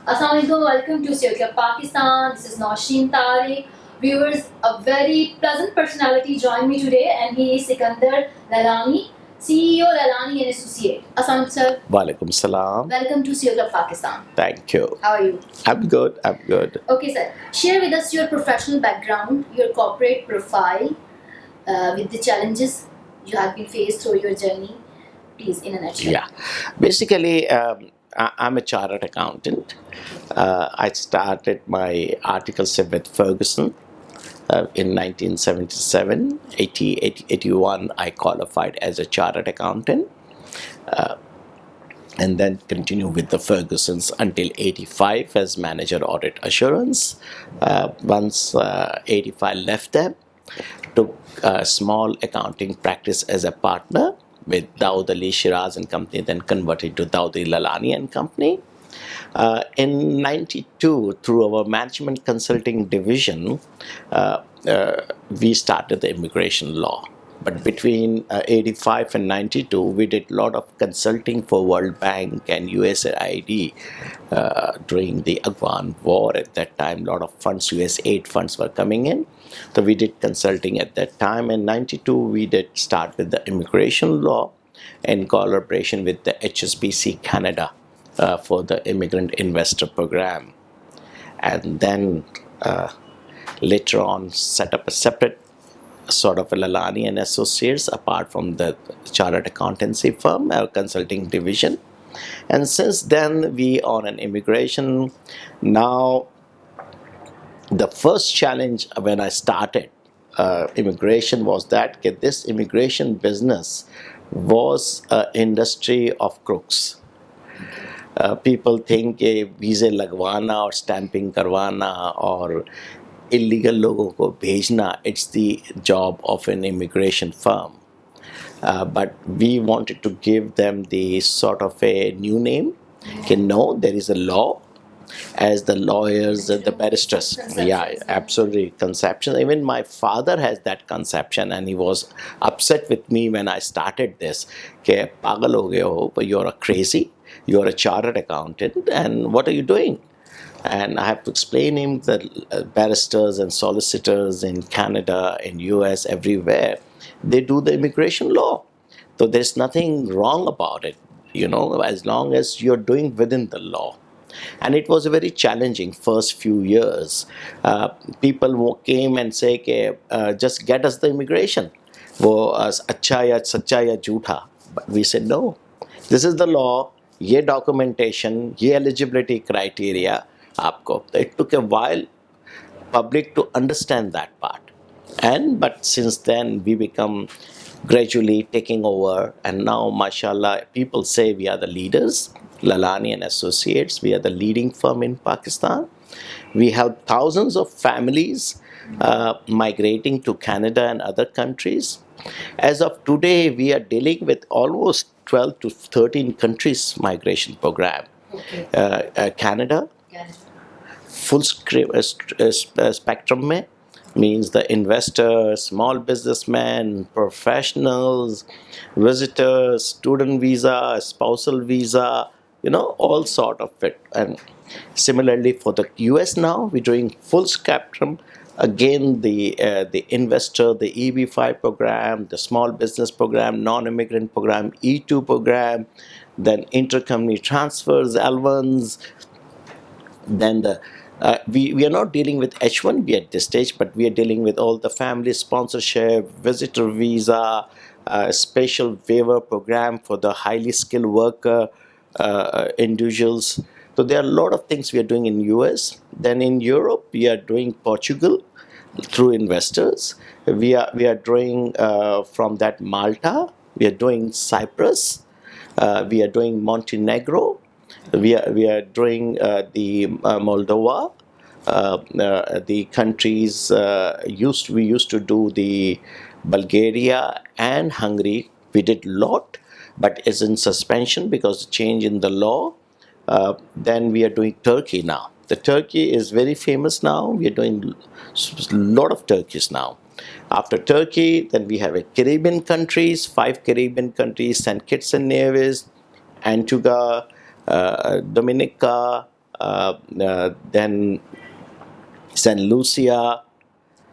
Assalamualaikum, welcome to Circular Pakistan. This is Nausheen Tariq. Viewers, a very pleasant personality joined me today, and he is Sikandar Lalani, CEO Lalani Associates. Assalamualaikum, sir. Walaikum salam. Welcome to Circular Pakistan. Thank you. How are you? I'm good. Okay, sir. Share with us your professional background, your corporate profile, with the challenges you have been faced through your journey. Please, in a nutshell. Yeah. Basically, I'm a chartered accountant. I started my articleship with Ferguson in 1977. 81, I qualified as a chartered accountant. And then continue with the Fergusons until 85 as manager audit assurance. Once 85 left them, took a small accounting practice as a partner with Dawood Ali Shiraz and Company, then converted to Dawood Ali Lalani and Company. In 92, through our management consulting division, we started the immigration law. But between 85 and 92, we did a lot of consulting for World Bank and USAID during the Afghan war. At that time, a lot of funds, US aid funds were coming in. So we did consulting at that time. In 92, we did start with the immigration law in collaboration with the HSBC Canada for the Immigrant Investor Program. And then later on set up a separate sort of a Lalani and Associates apart from the chartered accountancy firm, our consulting division. And since then, we are on immigration. Now, the first challenge when I started immigration was that this immigration business was an industry of crooks. People think visa lagwana or stamping karwana or illegal लोगों को भेजना, it's the job of an immigration firm. But we wanted to give them the sort of a new name. No, there is a law, as the lawyers, the barristers. Yeah, absolutely. Conception. Even my father has that conception, and he was upset with me when I started this. कि पागल हो गए हो, but you're a crazy, you're a chartered accountant, and what are you doing? And I have to explain him that barristers and solicitors in Canada, in US, everywhere, they do the immigration law. So there's nothing wrong about it, as long as you're doing within the law. And it was a very challenging first few years. People came and say, just get us the immigration. वो अच्छा या सच्चा या झूठा. But we said, no, this is the law, ये documentation, ये eligibility criteria. It took a while public to understand that part, but since then we become gradually taking over, and now mashallah people say we are the leaders. Lalani and Associates, we are the leading firm in Pakistan. We have thousands of families migrating to Canada and other countries. As of today, we are dealing with almost 12 to 13 countries migration program. Okay. Canada, full spectrum में, means the investors, small businessmen, professionals, visitors, student visa, spousal visa, all sort of it. And similarly for the US now, we're doing full spectrum. Again, the investor, the EB5 program, the small business program, non-immigrant program, E2 program, then intercompany transfers, L1s, then we are not dealing with H1B at this stage, but we are dealing with all the family sponsorship, visitor visa, special waiver program for the highly skilled worker individuals. So there are a lot of things we are doing in US. Then in Europe, we are doing Portugal through investors. We are doing from that Malta. We are doing Cyprus. We are doing Montenegro. We are doing the Moldova, the countries we used to do the Bulgaria and Hungary. We did a lot, but it's in suspension because of change in the law. Then we are doing Turkey now. The Turkey is very famous now. We are doing a lot of Turkeys now. After Turkey, then we have Caribbean countries, 5 Caribbean countries, St. Kitts and Nevis, Antigua, Dominica, then St. Lucia.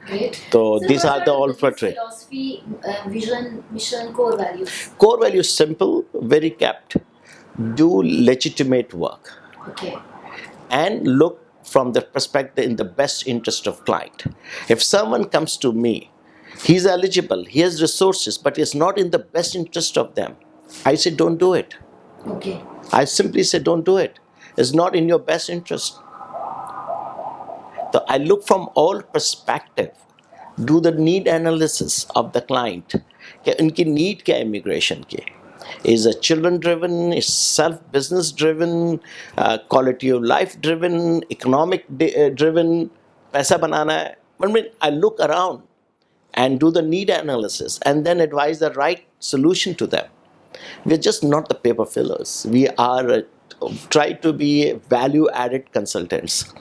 Great. So So these what are the all for business trade. philosophy, vision, mission, core values? Core value simple, very kept. Do legitimate work Okay. and look from the perspective in the best interest of client. If someone comes to me, he's eligible, he has resources, but it's not in the best interest of them, I say don't do it. Okay. I simply say don't do it. It's not in your best interest. So I look from all perspective, do the need analysis of the client. कि उनकी need क्या है immigration की? Is it children driven? Is self business driven? Quality of life driven? Economic driven? पैसा बनाना है? I mean, I look around and do the need analysis and then advise the right solution to them. We're just not the paper fillers. We are try to be value added consultants.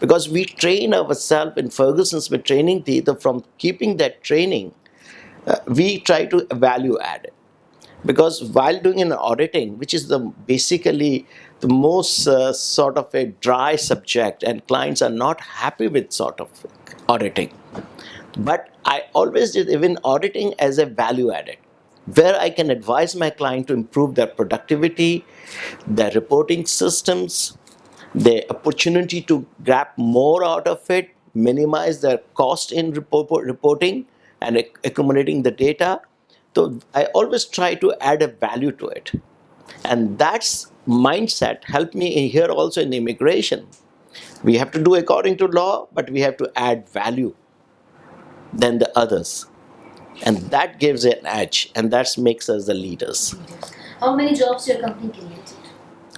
Because we train ourselves in Ferguson's with training theater, from keeping that training, we try to value add it. Because while doing an auditing, which is the basically the most sort of a dry subject, and clients are not happy with sort of auditing. But I always did even auditing as a value added, where I can advise my client to improve their productivity, their reporting systems, the opportunity to grab more out of it, minimize their cost in reporting and accumulating the data. So I always try to add a value to it. And that's mindset helped me here also in immigration. We have to do according to law, but we have to add value than the others. And that gives an edge, and that makes us the leaders. How many jobs your company created?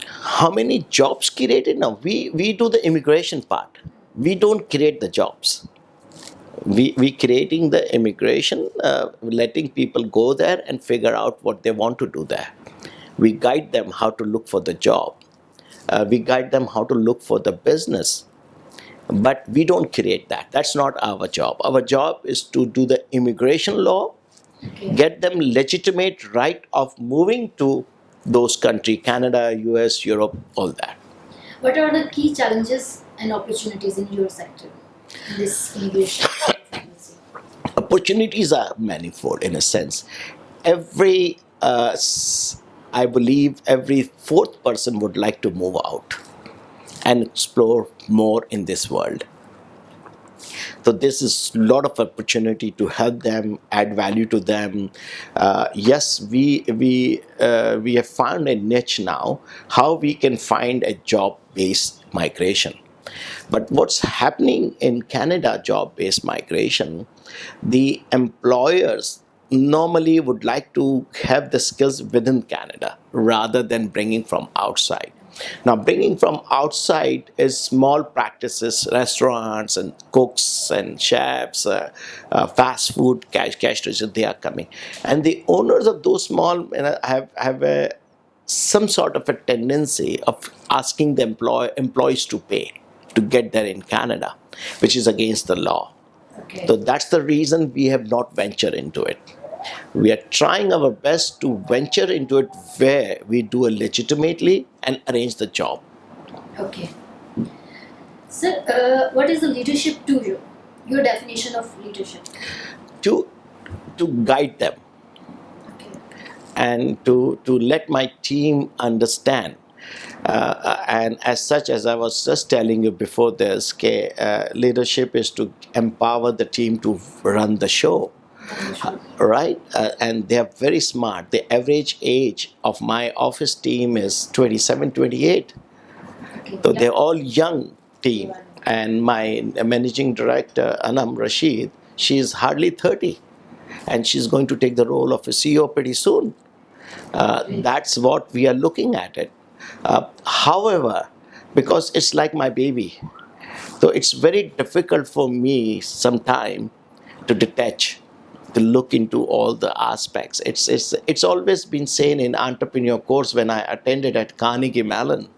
How many jobs created? Now, we do the immigration part. We don't create the jobs. We creating the immigration, letting people go there and figure out what they want to do there. We guide them how to look for the job. We guide them how to look for the business. But we don't create that. That's not our job. Our job is to do the immigration law, Okay. get them legitimate right of moving to those countries, Canada, US, Europe, all that. What are the key challenges and opportunities in your sector, in this immigration agency? Opportunities are manifold in a sense. Every, I believe, every fourth person would like to move out and explore more in this world. So this is a lot of opportunity to help them, add value to them. Yes, we have found a niche now, how we can find a job-based migration. But what's happening in Canada, job-based migration, the employers normally would like to have the skills within Canada rather than bringing from outside. Now, bringing from outside is small practices, restaurants and cooks and chefs, fast food, cash registers, they are coming. And the owners of those small have some sort of a tendency of asking the employees to pay to get there in Canada, which is against the law. Okay. So that's the reason we have not ventured into it. We are trying our best to venture into it where we do it legitimately and arrange the job. Okay. So, what is the leadership to you? Your definition of leadership? To guide them Okay. and to let my team understand. And as such, as I was just telling you before this, leadership is to empower the team to run the show. Right? And they are very smart. The average age of my office team is 27, 28. Okay. So Yeah. they're all young team. And my managing director, Anam Rashid, she's hardly 30. And she's going to take the role of a CEO pretty soon. That's what we are looking at it. However, because it's like my baby, so it's very difficult for me sometimes to detach, to look into all the aspects. It's always been saying in entrepreneur course when I attended at Carnegie Mellon.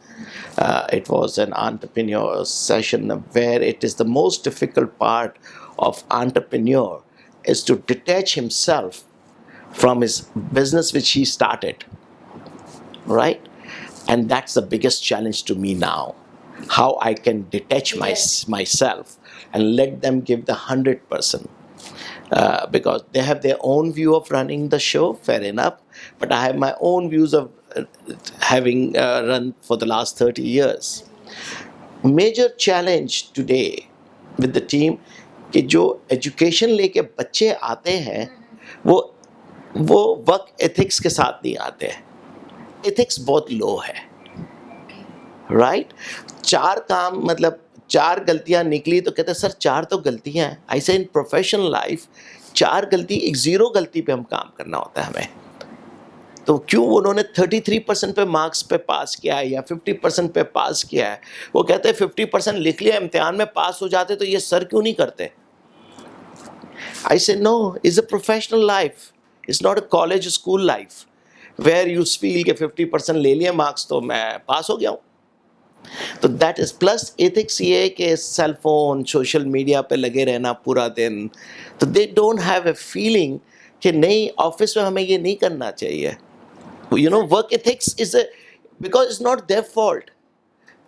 It was an entrepreneur session where it is the most difficult part of entrepreneur is to detach himself from his business which he started, right? And that's the biggest challenge to me now. how I can detach Yes. myself and let them give the 100%. Because they have their own view of running the show, fair enough. But I have my own views of having run for the last 30 years. Major challenge today with the team कि जो education लेके बच्चे आते हैं वो वो work ethics के साथ नहीं आते हैं. एथिक्स बहुत लो है, राइट? चार काम मतलब चार गलतियां निकली तो कहते हैं सर चार तो गलतियां हैं. ऐसे इन प्रोफेशनल लाइफ चार गलती एक जीरो गलती पे हम काम करना होता है हमें. तो क्यों उन्होंने 33% पे मार्क्स पे पास किया है या 50% पे पास किया है? वो कहते हैं 50% लिख लिया, इम्तिहान में पास हो जाते तो ये सर क्यों नहीं करते? I say no, it's a professional life. It's not a college school life where you feel कि 50% ले लिए मार्क्स तो मैं पास हो गया हूँ. तो दैट इज प्लस एथिक्स ये है कि सेल फोन सोशल मीडिया पे लगे रहना पूरा दिन, तो they don't have a feeling कि नहीं ऑफिस में हमें ये नहीं करना चाहिए. You know work ethics is because it's not their fault.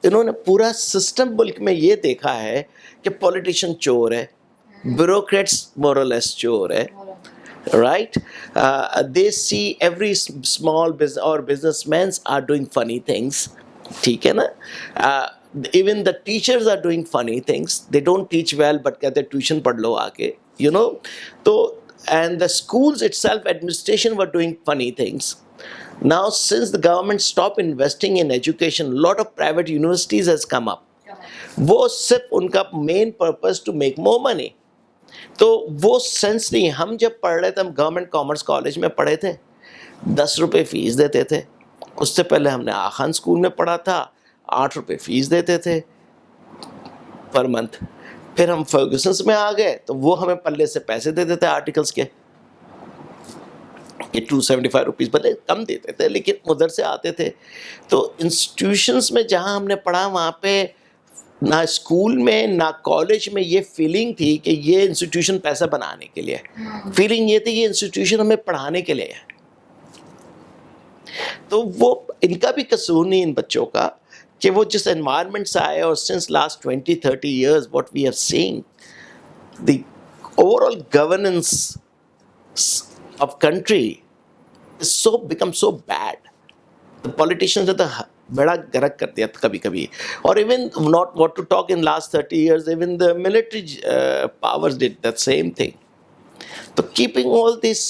इन्होंने पूरा सिस्टम मुल्क में ये देखा है कि पॉलिटिशियन चोर है, ब्यूरोक्रेट्स मोरलेस चोर है, right? They see every small business or businessmen are doing funny things. ठीक है ना? Even the teachers are doing funny things. They don't teach well, but कहते tuition पढ़ लो आके, you know? तो and the schools itself, administration were doing funny things. Now, since the government stopped investing in education, a lot of private universities has come up. वो सिर्फ उनका main purpose to make more money. तो वो sense नहीं. हम जब पढ़ रहे थे, हम गवर्नमेंट कॉमर्स कॉलेज में पढ़े थे, 10 रुपये फीस देते थे. उससे पहले हमने आखान स्कूल में पढ़ा था, 8 रुपये फीस देते थे पर मंथ. फिर हम फर्गुसन्स में आ गए तो वो हमें पल्ले से पैसे देते थे आर्टिकल्स के, ये 275 रुपीज़ भले कम देते थे लेकिन उधर से आते थे. तो इंस्टीट्यूशंस में जहाँ हमने पढ़ा वहाँ पे ना स्कूल में ना कॉलेज में ये फीलिंग थी कि ये इंस्टीट्यूशन पैसा बनाने के लिए. फीलिंग ये थी कि इंस्टीट्यूशन हमें पढ़ाने के लिए है. तो वो इनका भी कसूर नहीं इन बच्चों का कि वो जिस एनवायरनमेंट से आए. और since last 20-30 years what we have seen the overall governance of country is so become so bad. The politicians तो बड़ा गरक कर दिया कभी कभी. और even not what to talk in last 30 years even the military powers did that same thing. तो keeping all this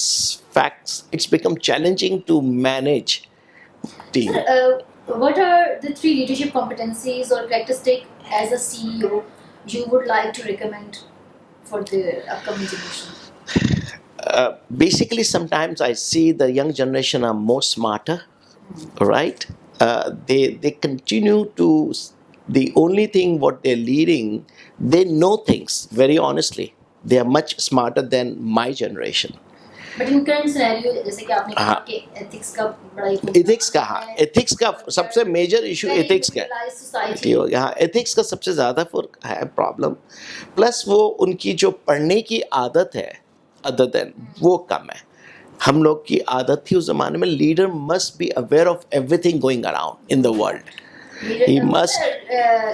facts, it's become challenging to manage team. What are the 3 leadership competencies or characteristics as a CEO you would like to recommend for the upcoming generation? Basically, sometimes I see the young generation are more smarter, right? They continue to, the only thing what they're leading, they know things very honestly. They are much smarter than my generation. But in current scenario, जैसे कि आपने कहा कि ethics का बड़ा ethics का सबसे major issue ethics का है. यहाँ एथिक्स का सबसे ज़्यादा है प्रॉब्लम. प्लस वो उनकी जो पढ़ने की आदत है अदर देन वो कम है. हम लोग की आदत थी उस ज़माने में, leader must be aware of everything going around in the world. He must.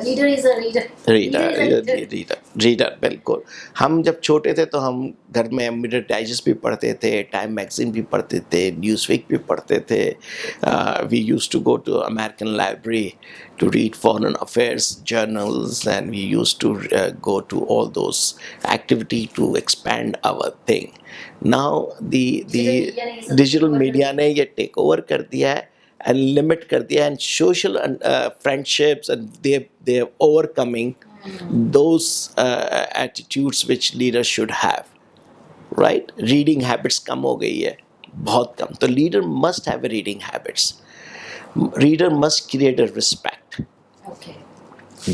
Leader is a reader. Reader बिल्कुल. हम जब छोटे थे तो हम घर में मीडिया डाइजेस्ट भी पढ़ते थे, टाइम मैगजीन भी पढ़ते थे, न्यूज़ वीक भी पढ़ते थे. We used to go to American library to read foreign affairs journals, and we used to go to all those activity to expand our thing. Now the digital media ने ये take over कर दिया है and limit कर दिया, and social and friendships, and they're overcoming those attitudes which leaders should have, right? Reading habits कम हो गई है, बहुत कम. तो leader must have a reading habits. Reader must create a respect. Okay.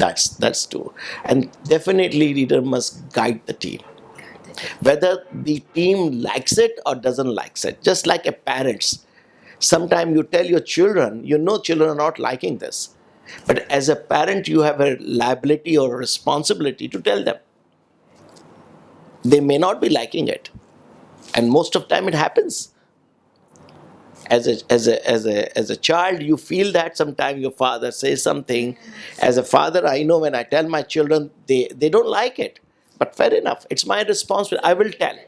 That's true. And definitely leader must guide the team. Whether the team likes it or doesn't likes it. Just like a parents. Sometimes you tell your children, you know children are not liking this. But as a parent, you have a liability or a responsibility to tell them. They may not be liking it. And most of the time it happens. As a child, you feel that sometimes your father says something. As a father, I know when I tell my children, they don't like it. But fair enough, it's my responsibility. I will tell.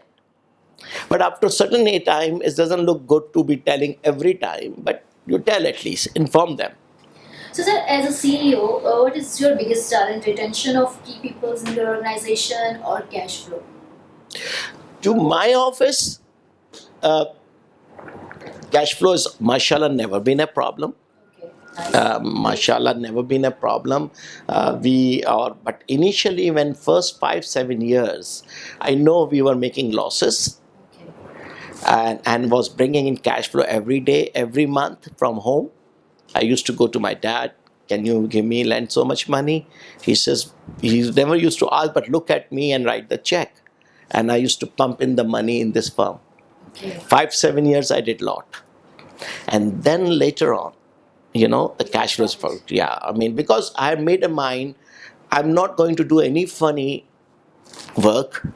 But after a certain time, it doesn't look good to be telling every time. But you tell at least, inform them. So, sir, as a CEO, what is your biggest challenge? Retention of key people in your organization or cash flow? To my office, uh, cash flow is, mashallah, never been a problem. Okay, nice. Mashallah, never been a problem. But initially, when first 5-7 years, I know we were making losses Okay. and was bringing in cash flow every day, every month from home. I used to go to my dad, can you lend so much money? He says, he never used to ask, but look at me and write the check. And I used to pump in the money in this firm. Okay. 5-7 years I did lot. And then later on, the cash flows for, because I made a mind, I'm not going to do any funny work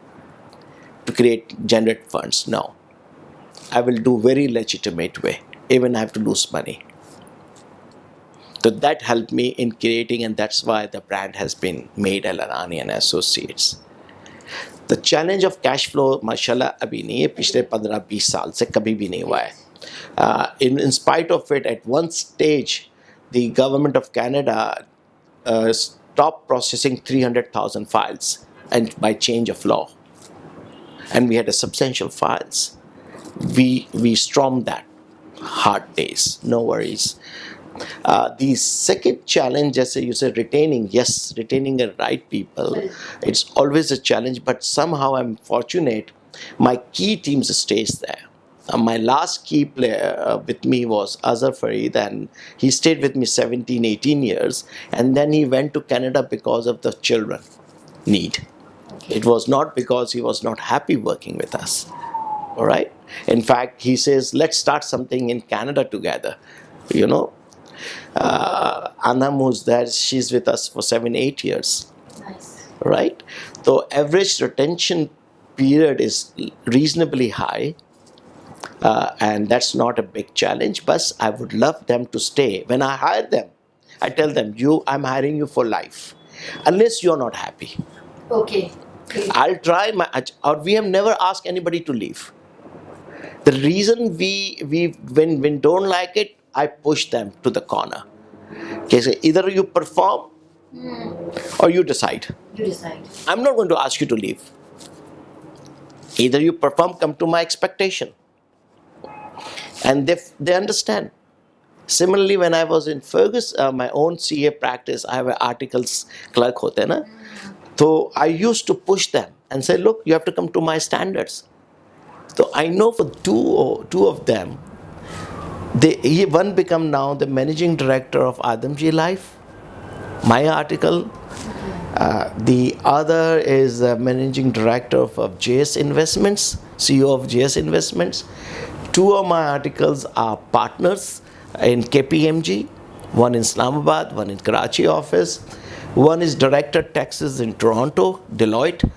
to generate funds. No. I will do very legitimate way, even I have to lose money. So that helped me in creating, and that's why the brand has been made as Lalani Associates. The challenge of cash flow, mashallah, अभी नहीं है, पिछले 15-20 साल से कभी भी नहीं हुआ है. In spite of it, at one stage, the government of Canada stopped processing 300,000 files, and by change of law, and we had a substantial files. We stormed that. Hard days, no worries. The second challenge, as you said, retaining the right people. It's always a challenge, but somehow I'm fortunate. My key teams stays there. My last key player with me was Azhar Farid, and he stayed with me 17-18 years, and then he went to Canada because of the children need. Okay. It was not because he was not happy working with us. All right. In fact, he says, let's start something in Canada together. Anam, who's there, she's with us for 7-8 years. Nice. Right? So average retention period is reasonably high, and that's not a big challenge, but I would love them to stay. When I hire them, I tell them, I'm hiring you for life, unless you're not happy. Okay. I'll try or we have never asked anybody to leave. The reason when we don't like it, I push them to the corner. Okay, so either you perform or you decide. You decide. I'm not going to ask you to leave. Either you perform, come to my expectation. And they understand. Similarly, when I was in Fergus, my own CA practice, I have an articles clerk hote na. So I used to push them and say, look, you have to come to my standards. So I know for two of them, one become now the managing director of Adamji Life, my article. The other is the managing director of JS Investments, CEO of JS Investments. Two of my articles are partners in KPMG, one in Islamabad, one in Karachi office. One is director taxes in Toronto, Deloitte.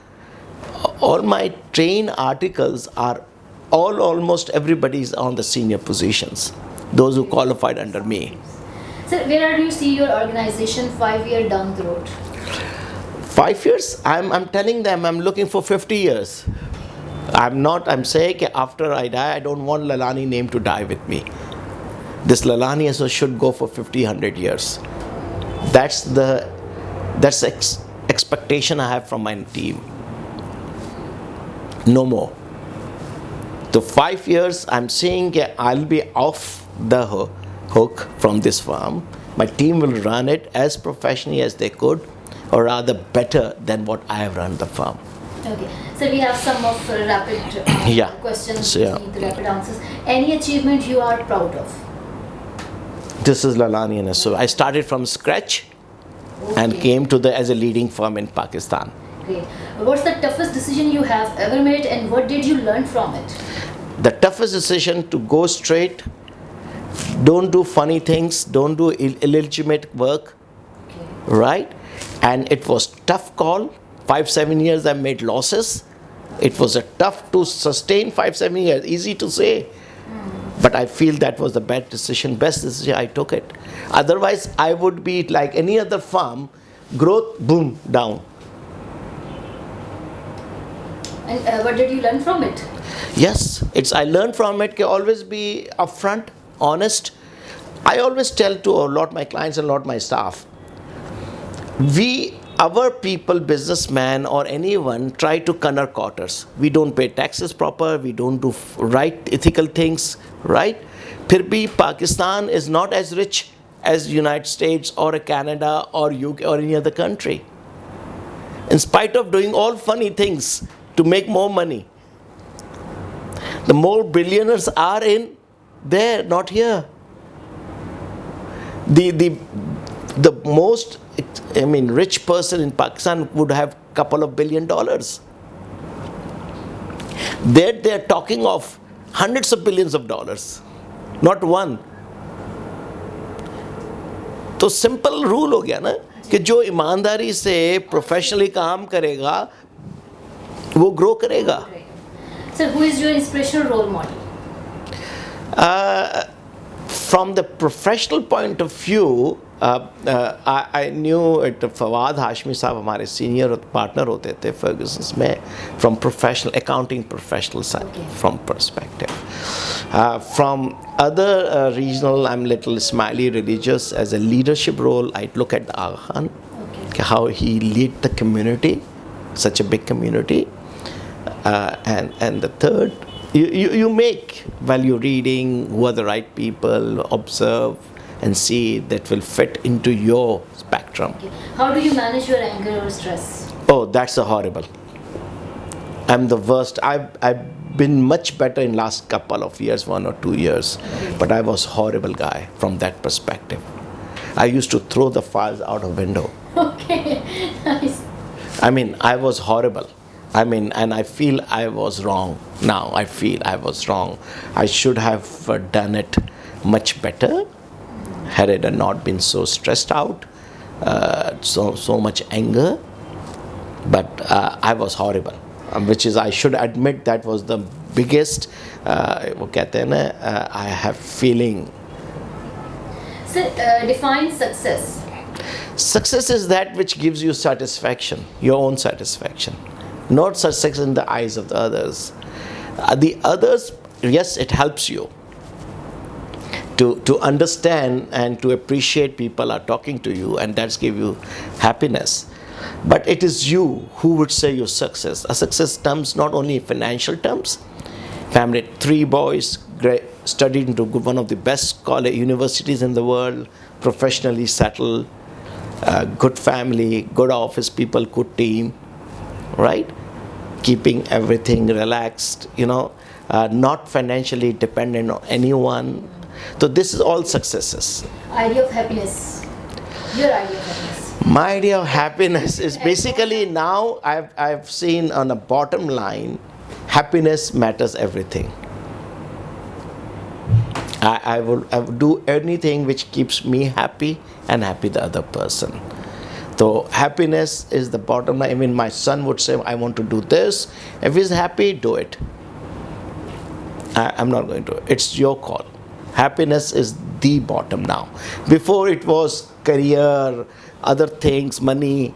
All my train articles are almost everybody's on the senior positions, those who qualified under me. Sir, where do you see your organization 5 years down the road? 5 years? I'm telling them I'm looking for 50 years. I'm saying after I die, I don't want Lalani name to die with me. This Lalani should go for 50-100 years. That's the expectation I have from my team. No more. So 5 years, I'm saying I'll be off the hook from this firm. My team will run it as professionally as they could, or rather better than what I have run the firm. Okay. So we have some of rapid questions, the rapid answers. Any achievement you are proud of? This is Lalani. So I started from scratch and came to as a leading firm in Pakistan. Great. What's the toughest decision you have ever made, and what did you learn from it? The toughest decision to go straight, don't do funny things, don't do illegitimate work, right? And it was tough call. 5-7 years I made losses. It was a tough to sustain 5-7 years. Easy to say, But I feel that was the best decision I took it. Otherwise, I would be like any other farm, growth, boom, down. And what did you learn from it? Yes, I learned from it. Always be upfront, honest. I always tell to a lot my clients and a lot my staff, our people, businessmen or anyone, try to corner quarters. We don't pay taxes proper, we don't do right ethical things, right? Phir bhi Pakistan is not as rich as United States or Canada or UK or any other country. In spite of doing all funny things to make more money. The more billionaires are in there, not here. The most, rich person in Pakistan would have a couple of $1 billion. There they are talking of hundreds of billions of dollars, not one. तो simple rule हो गया ना कि जो ईमानदारी से professionally काम करेगा वो ग्रो करेगा. Sir, who is your inspirational role model? From the professional point of view, I knew it. Fawad Hashmi साहब हमारे senior partner होते थे Ferguson's में, from professional accounting professional side, Okay. from perspective. From other regional, I'm little smiley religious as a leadership role. I look at Aga Khan, Okay. how he lead the community, such a big community, and the third. You make while you're reading who are the right people, observe and see that will fit into your spectrum. Okay. How do you manage your anger or stress? Oh, that's a horrible. I'm the worst. I've been much better in last couple of years, 1 or 2 years, but I was horrible guy from that perspective. I used to throw the files out of window. Okay, nice. I was horrible. And I feel I was wrong. Now I feel I was wrong. I should have done it much better had it not been so stressed out, so much anger. But I was horrible, which is, I should admit, that was the biggest. वो कहते हैं ना, I have feeling. Sir, define success. Success is that which gives you satisfaction, your own satisfaction. Not success in the eyes of the others. The others, yes, it helps you to understand and to appreciate people are talking to you, and that's give you happiness. But it is you who would say your success. A success terms not only in financial terms. Family, 3 boys, studied into one of the best college universities in the world, professionally settled, good family, good office people, good team, right? Keeping everything relaxed, not financially dependent on anyone. So this is all successes. Idea of happiness. Your idea of happiness. My idea of happiness is basically, now I've seen on a bottom line, happiness matters everything. I would do anything which keeps me happy and happy the other person. So happiness is the bottom line. My son would say, I want to do this. If he's happy, do it. I'm not going to. It's your call. Happiness is the bottom now. Before it was career, other things, money.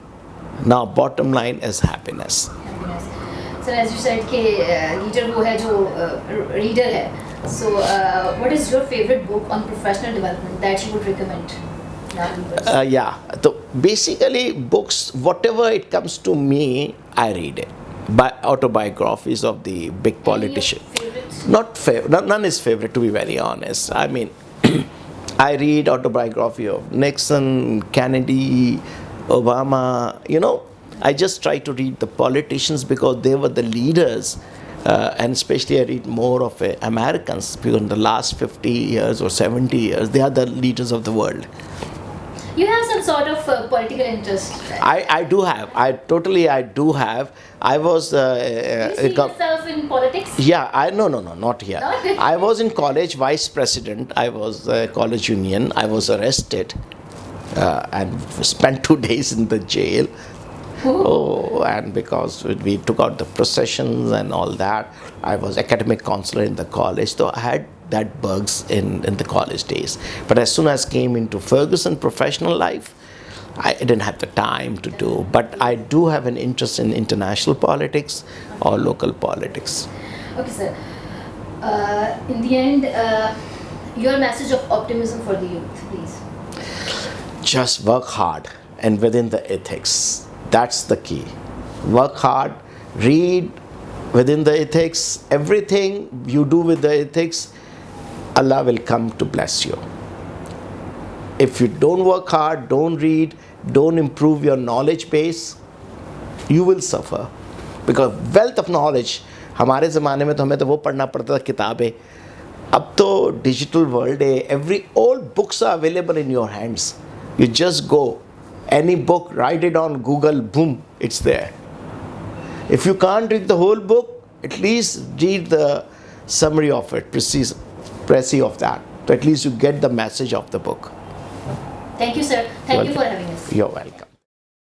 Now bottom line is happiness. Happiness. So as you said, leader वो है जो reader है. So what is your favorite book on professional development that you would recommend? Yeah. So basically, books, whatever it comes to me, I read it. By autobiographies of the big politicians. None is favorite, to be very honest. I read autobiography of Nixon, Kennedy, Obama. I just try to read the politicians because they were the leaders. And especially I read more of Americans, because in the last 50 years or 70 years, they are the leaders of the world. You have some sort of political interest. I do have. I do have. I was. Do you see yourself in politics? Yeah, no, not here. Not? I was in college, vice president. I was college union. I was arrested and spent 2 days in the jail. Oh, and because we took out the processions and all that, I was academic counselor in the college. So I had that bugs in the college days. But as soon as I came into Ferguson professional life, I didn't have the time to do. But I do have an interest in international politics or local politics. Okay, sir. In the end, your message of optimism for the youth, please. Just work hard and within the ethics. That's the key. Work hard, read within the ethics. Everything you do with the ethics, Allah will come to bless you. If you don't work hard, don't read, don't improve your knowledge base, you will suffer. Because wealth of knowledge, हमारे ज़माने में तो हमें तो वो पढ़ना पड़ता था किताबें. अब तो digital world है. All books are available in your hands. You just go, any book, write it on Google, boom, it's there. If you can't read the whole book, at least read the summary of it, précis of that. So at least you get the message of the book. Thank you, sir. Thank you for having us. You're welcome.